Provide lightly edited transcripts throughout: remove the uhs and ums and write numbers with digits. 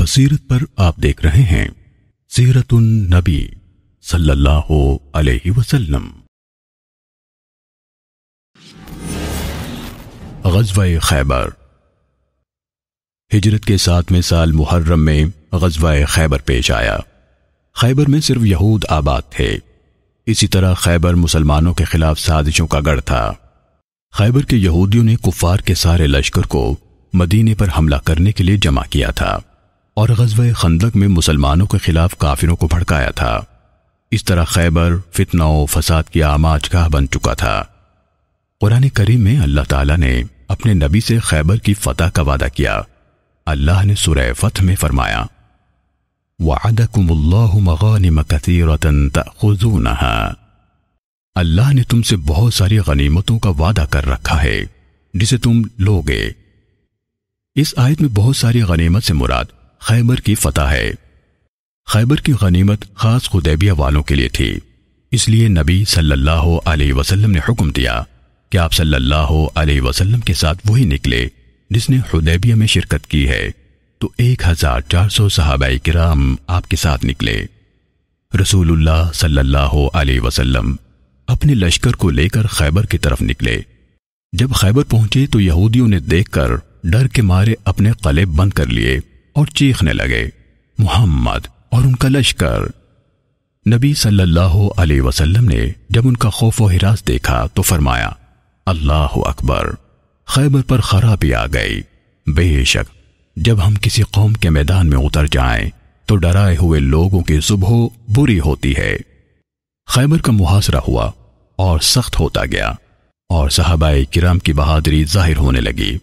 بصیرت پر آپ دیکھ رہے ہیں سیرت النبی صلی اللہ علیہ وسلم۔ غزوہ خیبر۔ ہجرت کے 7ویں سال محرم میں غزوہ خیبر پیش آیا۔ خیبر میں صرف یہود آباد تھے۔ اسی طرح خیبر مسلمانوں کے خلاف سازشوں کا گڑھ تھا۔ خیبر کے یہودیوں نے کفار کے سارے لشکر کو مدینے پر حملہ کرنے کے لیے جمع کیا تھا اور غزوہ خندق میں مسلمانوں کے خلاف کافروں کو بھڑکایا تھا۔ اس طرح خیبر فتنہ و فساد کی آماج گاہ بن چکا تھا۔ قرآن کریم میں اللہ تعالیٰ نے اپنے نبی سے خیبر کی فتح کا وعدہ کیا۔ اللہ نے سورہ فتح میں فرمایا وَعَدَكُمُ اللَّهُ مَغَانِمَ كَثِيرَةً تَأْخُذُونَهَا، اللہ نے تم سے بہت ساری غنیمتوں کا وعدہ کر رکھا ہے جسے تم لوگے۔ اس آیت میں بہت ساری غنیمت سے مراد خیبر کی فتح ہے۔ خیبر کی غنیمت خاص حدیبیہ والوں کے لیے تھی، اس لیے نبی صلی اللہ علیہ وسلم نے حکم دیا کہ آپ صلی اللہ علیہ وسلم کے ساتھ وہی نکلے جس نے حدیبیہ میں شرکت کی ہے، تو 1400 صحابہ کرام آپ کے ساتھ نکلے۔ رسول اللہ صلی اللہ علیہ وسلم اپنے لشکر کو لے کر خیبر کی طرف نکلے۔ جب خیبر پہنچے تو یہودیوں نے دیکھ کر ڈر کے مارے اپنے قلعے بند کر لیے اور چیخنے لگے محمد اور ان کا لشکر۔ نبی صلی اللہ علیہ وسلم نے جب ان کا خوف و ہراس دیکھا تو فرمایا اللہ اکبر، خیبر پر خرابی آ گئی۔ بے شک جب ہم کسی قوم کے میدان میں اتر جائیں تو ڈرائے ہوئے لوگوں کی صبح بری ہوتی ہے۔ خیبر کا محاصرہ ہوا اور سخت ہوتا گیا اور صحابہ کرام کی بہادری ظاہر ہونے لگی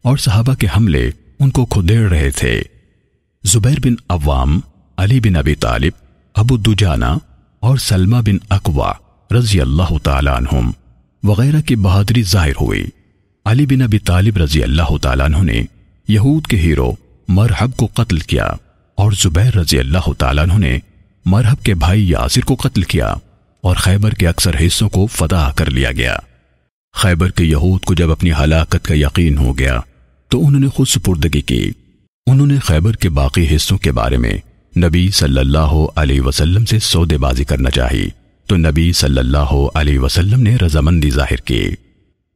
اور صحابہ کے حملے ان کو کھدیڑ رہے تھے۔ زبیر بن عوام، علی بن ابی طالب، ابو دجانہ اور سلمہ بن اکوع رضی اللہ تعالی عنہم وغیرہ کی بہادری ظاہر ہوئی۔ علی بن ابی طالب رضی اللہ تعالی عنہ نے یہود کے ہیرو مرحب کو قتل کیا اور زبیر رضی اللہ تعالی عنہ نے مرحب کے بھائی یاسر کو قتل کیا اور خیبر کے اکثر حصوں کو فتح کر لیا گیا۔ خیبر کے یہود کو جب اپنی ہلاکت کا یقین ہو گیا تو انہوں نے خود سپردگی کی۔ انہوں نے خیبر کے باقی حصوں کے بارے میں نبی صلی اللہ علیہ وسلم سے سودے بازی کرنا چاہی تو نبی صلی اللہ علیہ وسلم نے رضامندی ظاہر کی۔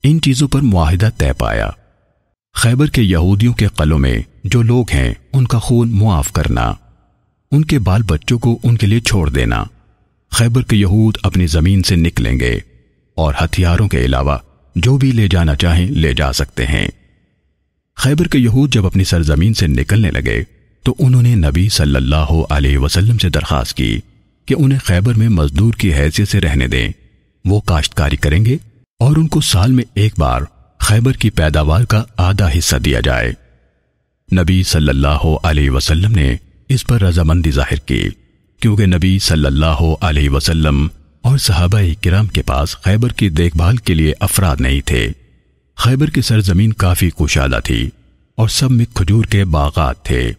ان چیزوں پر معاہدہ طے پایا۔ خیبر کے یہودیوں کے قلعوں میں جو لوگ ہیں ان کا خون معاف کرنا، ان کے بال بچوں کو ان کے لیے چھوڑ دینا۔ خیبر کے یہود اپنی زمین سے نکلیں گے اور ہتھیاروں کے علاوہ جو بھی لے جانا چاہیں لے جا سکتے ہیں۔ خیبر کے یہود جب اپنی سرزمین سے نکلنے لگے تو انہوں نے نبی صلی اللہ علیہ وسلم سے درخواست کی کہ انہیں خیبر میں مزدور کی حیثیت سے رہنے دیں۔ وہ کاشتکاری کریں گے اور ان کو سال میں ایک بار خیبر کی پیداوار کا آدھا حصہ دیا جائے۔ نبی صلی اللہ علیہ وسلم نے اس پر رضامندی ظاہر کی، کیونکہ نبی صلی اللہ علیہ وسلم اور صحابہ کرام کے پاس خیبر کی دیکھ بھال کے لیے افراد نہیں تھے۔ خیبر کی سرزمین کافی کشادہ تھی اور سب میں کھجور کے باغات تھے۔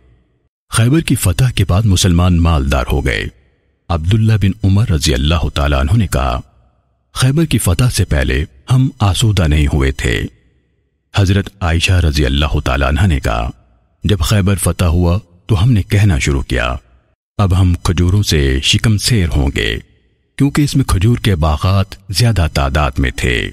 خیبر کی فتح کے بعد مسلمان مالدار ہو گئے۔ عبداللہ بن عمر رضی اللہ تعالیٰ عنہ نے کہا خیبر کی فتح سے پہلے ہم آسودہ نہیں ہوئے تھے۔ حضرت عائشہ رضی اللہ تعالیٰ عنہ نے کہا جب خیبر فتح ہوا تو ہم نے کہنا شروع کیا اب ہم کھجوروں سے شکم سیر ہوں گے، کیونکہ اس میں کھجور کے باغات زیادہ تعداد میں تھے۔